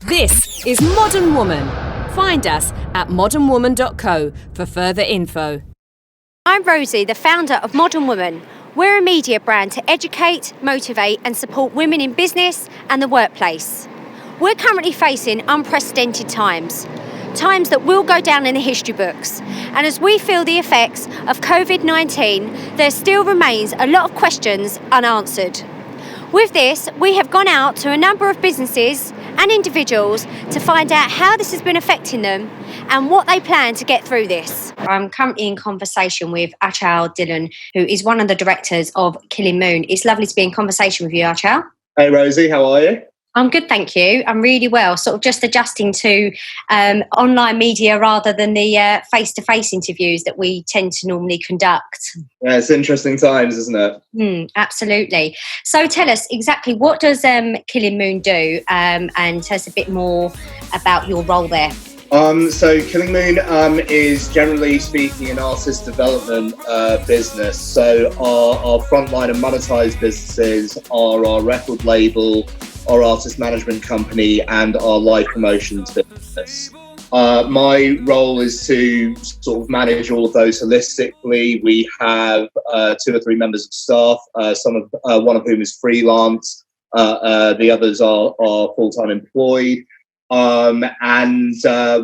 This is Modern Woman. Find us at modernwoman.co for further info. I'm Rosie, the founder of Modern Woman. We're a media brand to educate, motivate and support women in business and the workplace. We're currently facing unprecedented times that will go down in the history books. And as we feel the effects of Covid-19, there still remains a lot of questions unanswered. With this, we have gone out to a number of businesses and individuals to find out how this has been affecting them and what they plan to get through this. I'm currently in conversation with Achal Dillon, who is one of the directors of Killing Moon. It's lovely to be in conversation with you, Achal. Hey Rosie, how are you? I'm good, thank you. I'm really well. Sort of just adjusting to online media rather than the face-to-face interviews that we tend to normally conduct. Yeah, it's interesting times, isn't it? Absolutely. So tell us exactly, what does Killing Moon do, and tell us a bit more about your role there. So Killing Moon is, generally speaking, an artist development business. So our frontline and monetized businesses are our record label, our artist management company and our live promotions business. My role is to sort of manage all of those holistically. We have 2 or 3 members of staff, one of whom is freelance. The others are full-time employed. And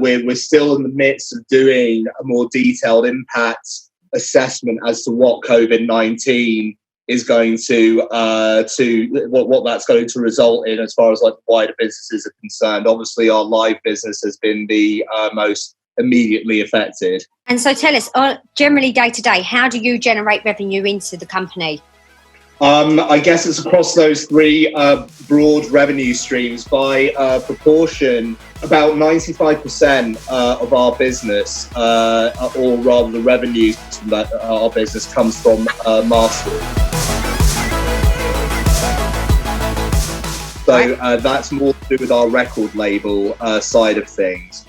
we're still in the midst of doing a more detailed impact assessment as to what COVID-19 is going to what that's going to result in as far as like wider businesses are concerned. Obviously, our live business has been the most immediately affected. And so tell us, generally day to day, how do you generate revenue into the company? I guess it's across those 3 broad revenue streams. By proportion, about 95% of our business, or rather the revenues that our business comes from Marsicans. So that's more to do with our record label side of things.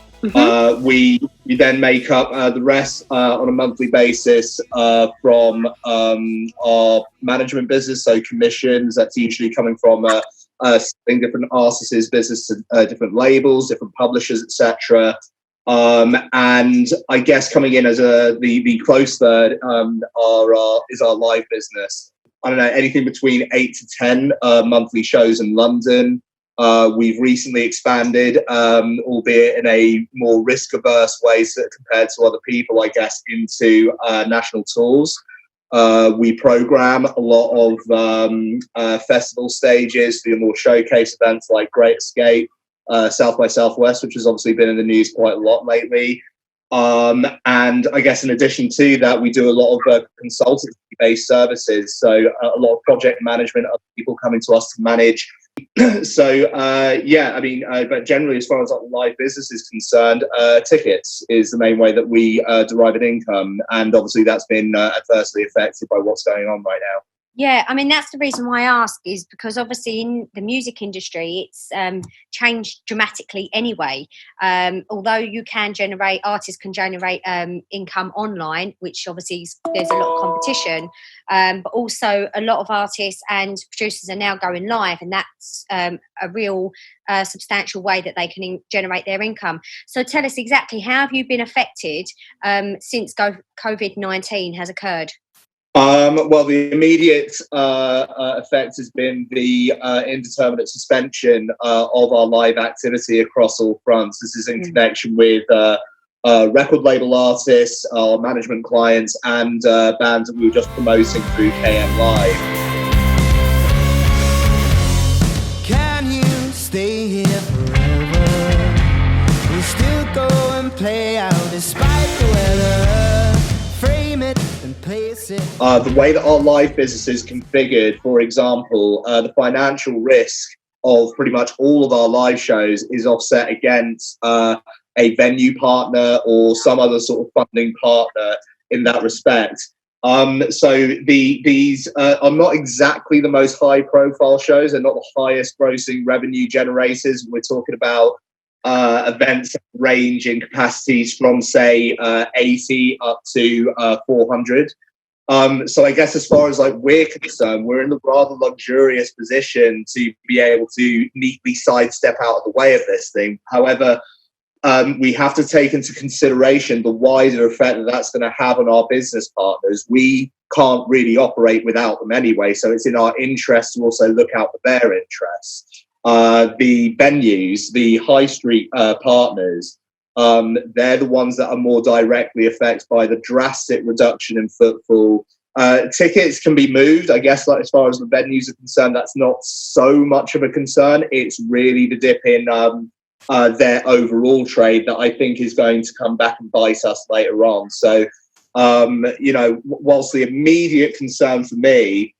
We then make up the rest on a monthly basis from our management business, so commissions. That's usually coming from selling different artists' business to different labels, different publishers, etc. And I guess coming in as the close third is our live business. I don't know, anything between 8 to 10 monthly shows in London. We've recently expanded, albeit in a more risk-averse way compared to other people, I guess, into national tours. We program a lot of festival stages, do more showcase events like Great Escape, South by Southwest, which has obviously been in the news quite a lot lately. And I guess in addition to that, we do a lot of consultancy-based services. So a lot of project management, other people coming to us to manage. So, but generally, as far as live business is concerned, tickets is the main way that we derive an income. And obviously that's been adversely affected by what's going on right now. Yeah, I mean, that's the reason why I ask, is because obviously in the music industry, it's changed dramatically anyway. Although artists can generate income online, which obviously there's a lot of competition, but also a lot of artists and producers are now going live, and that's a real substantial way that they can generate their income. So tell us exactly, how have you been affected since COVID-19 has occurred? Well, the immediate effect has been the indeterminate suspension of our live activity across all fronts. This is in connection with record label artists, our management clients, and bands that we were just promoting through KM Live. Can you stay here forever? We still go and play out despite the weather. Frame it. The way that our live business is configured, for example, the financial risk of pretty much all of our live shows is offset against a venue partner or some other sort of funding partner in that respect. So these are not exactly the most high profile shows. They're not the highest grossing revenue generators. We're talking about events that range in capacities from, say, 80 up to 400. So I guess as far as like we're concerned, we're in a rather luxurious position to be able to neatly sidestep out of the way of this thing. However, we have to take into consideration the wider effect that that's going to have on our business partners. We can't really operate without them anyway, so it's in our interest to also look out for their interests. The venues, the high street partners, they're the ones that are more directly affected by the drastic reduction in footfall. Tickets can be moved, I guess, like as far as the venues are concerned, that's not so much of a concern. It's really the dip in their overall trade that I think is going to come back and bite us later on. So, whilst the immediate concern for me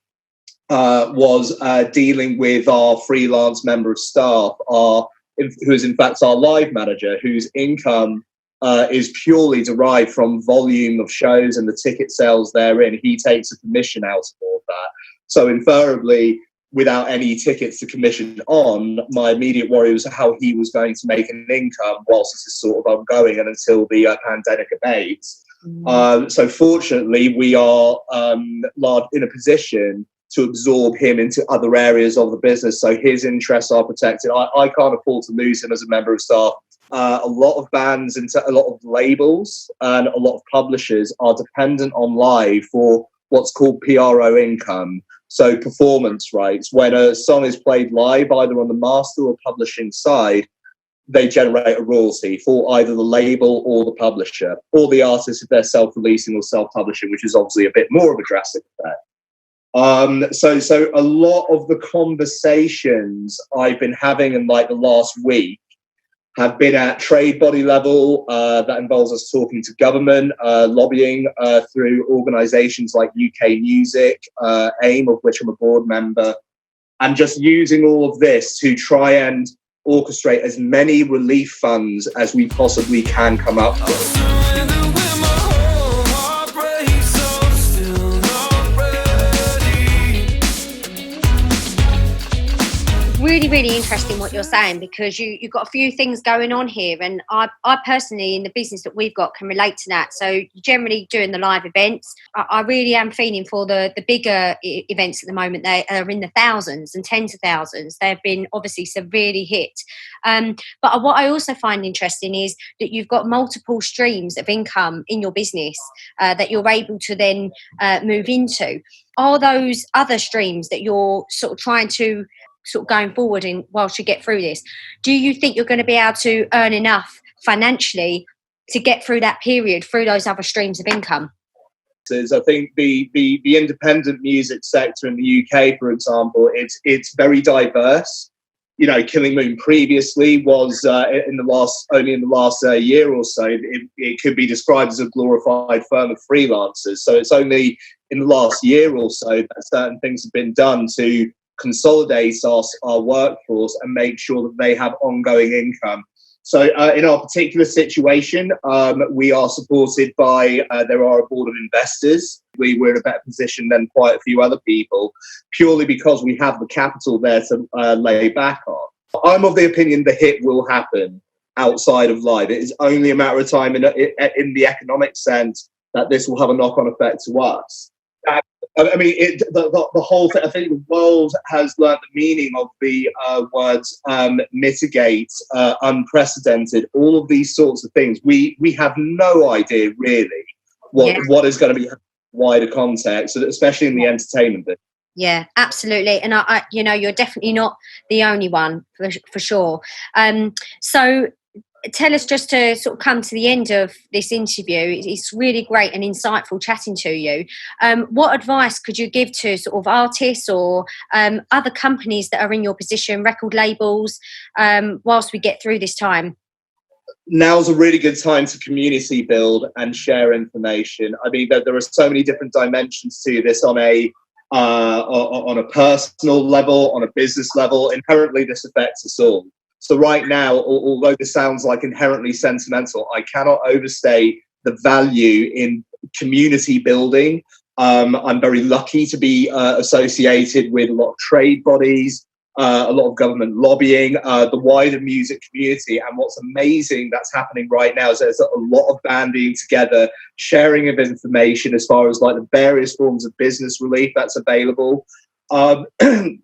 was dealing with our freelance member of staff, who is in fact our live manager, whose income is purely derived from volume of shows and the ticket sales therein. He takes a commission out of all of that. So inferably, without any tickets to commission on, my immediate worry was how he was going to make an income whilst this is sort of ongoing and until the pandemic abates. So fortunately, we are in a position to absorb him into other areas of the business, so his interests are protected. I can't afford to lose him as a member of staff. A lot of bands and a lot of labels and a lot of publishers are dependent on live for what's called PRO income, so performance rights. When a song is played live, either on the master or publishing side, they generate a royalty for either the label or the publisher, or the artist if they're self-releasing or self-publishing, which is obviously a bit more of a drastic effect. So a lot of the conversations I've been having in like the last week have been at trade body level. That involves us talking to government, lobbying through organisations like UK Music, AIM, of which I'm a board member, and just using all of this to try and orchestrate as many relief funds as we possibly can come up with. Really, really interesting what you're saying, because you've got a few things going on here, and I personally, in the business that we've got, can relate to that. So generally doing the live events, I really am feeling for the bigger events at the moment. They are in the thousands and tens of thousands. They've been obviously severely hit. But what I also find interesting is that you've got multiple streams of income in your business that you're able to then move into. Are those other streams that you're sort of trying to sort of going forward in whilst you get through this, do you think you're going to be able to earn enough financially to get through that period through those other streams of income? I think the independent music sector in the UK, for example, it's very diverse. You know, Killing Moon previously was only in the last year or so, it could be described as a glorified firm of freelancers. So it's only in the last year or so that certain things have been done to consolidate our workforce and make sure that they have ongoing income. So in our particular situation, we are supported by, there are a board of investors. We're in a better position than quite a few other people, purely because we have the capital there to lay back on. I'm of the opinion the hit will happen outside of live. It is only a matter of time in the economic sense that this will have a knock-on effect to us. I mean, the whole thing, I think the world has learned the meaning of the words mitigate, unprecedented, all of these sorts of things. We have no idea really what is going to be wider context, especially in the entertainment bit. Yeah, absolutely. And I you're definitely not the only one for sure. So tell us, just to sort of come to the end of this interview, it's really great and insightful chatting to you. What advice could you give to sort of artists or other companies that are in your position, record labels, whilst we get through this time? Now's a really good time to community build and share information. I mean, there are so many different dimensions to this on a personal level, on a business level. Inherently, this affects us all. So right now, although this sounds like inherently sentimental, I cannot overstate the value in community building. I'm very lucky to be associated with a lot of trade bodies, a lot of government lobbying, the wider music community. And what's amazing that's happening right now is there's a lot of banding together, sharing of information as far as like the various forms of business relief that's available.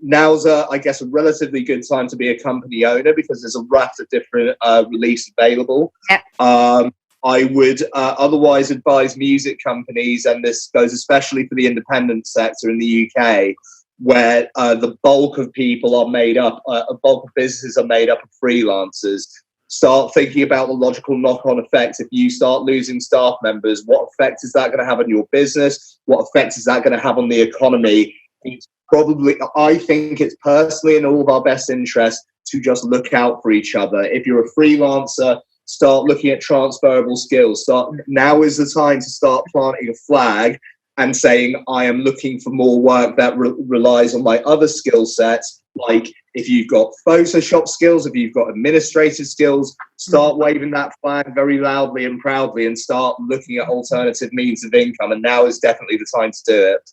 Now's I guess a relatively good time to be a company owner because there's a raft of different reliefs available. Yep. I would otherwise advise music companies, and this goes especially for the independent sector in the UK, where the bulk of people are made up, a bulk of businesses are made up of freelancers. Start thinking about the logical knock-on effects. If you start losing staff members, what effect is that going to have on your business? What effect is that going to have on the economy? It's probably, I think it's personally in all of our best interest to just look out for each other. If you're a freelancer, start looking at transferable skills. Now is the time to start planting a flag and saying, I am looking for more work that relies on my other skill sets. Like if you've got Photoshop skills, if you've got administrative skills, start waving that flag very loudly and proudly and start looking at alternative means of income. And now is definitely the time to do it.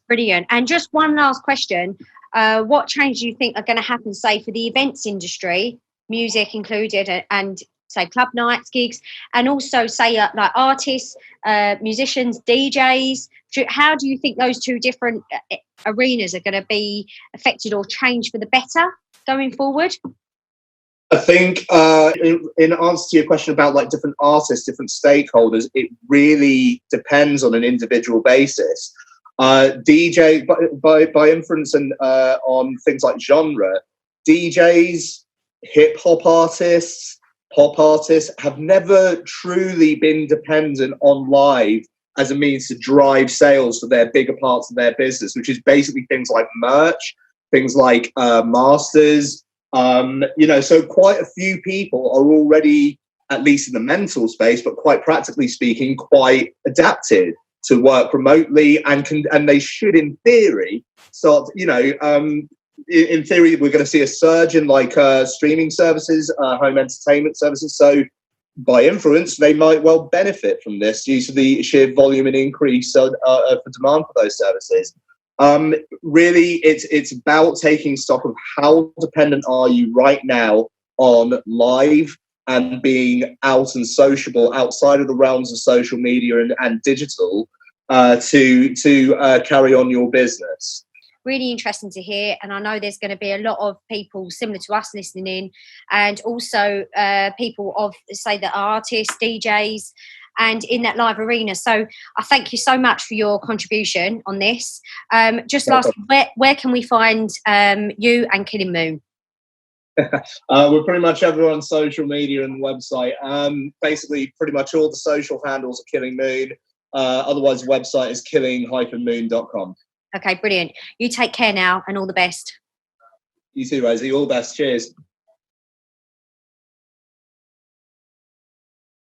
Brilliant. And just one last question. What changes do you think are going to happen, say, for the events industry, music included, and say club nights, gigs, and also say like artists, musicians, DJs? How do you think those two different arenas are going to be affected or changed for the better going forward? I think in answer to your question about like different artists, different stakeholders, it really depends on an individual basis. DJ by inference and on things like genre, DJs, hip hop artists, pop artists have never truly been dependent on live as a means to drive sales for their bigger parts of their business, which is basically things like merch, things like masters. So quite a few people are already, at least in the mental space, but quite practically speaking, quite adapted to work remotely, and they should, in theory, start. In theory, we're going to see a surge in like streaming services, home entertainment services. So, by inference, they might well benefit from this due to the sheer volume and increase for demand for those services. Really, it's about taking stock of how dependent are you right now on live and being out and sociable outside of the realms of social media and digital to carry on your business. Really interesting to hear, and I know there's going to be a lot of people similar to us listening in, and also people of, say, the artists, DJs, and in that live arena. So I thank you so much for your contribution on this. Just lastly, where can we find you and Killing Moon? We're pretty much everywhere on social media and the website. Basically, pretty much all the social handles are Killing Moon. Otherwise, the website is killing-moon.com. Okay, brilliant. You take care now and all the best. You too, Rosie. All the best. Cheers.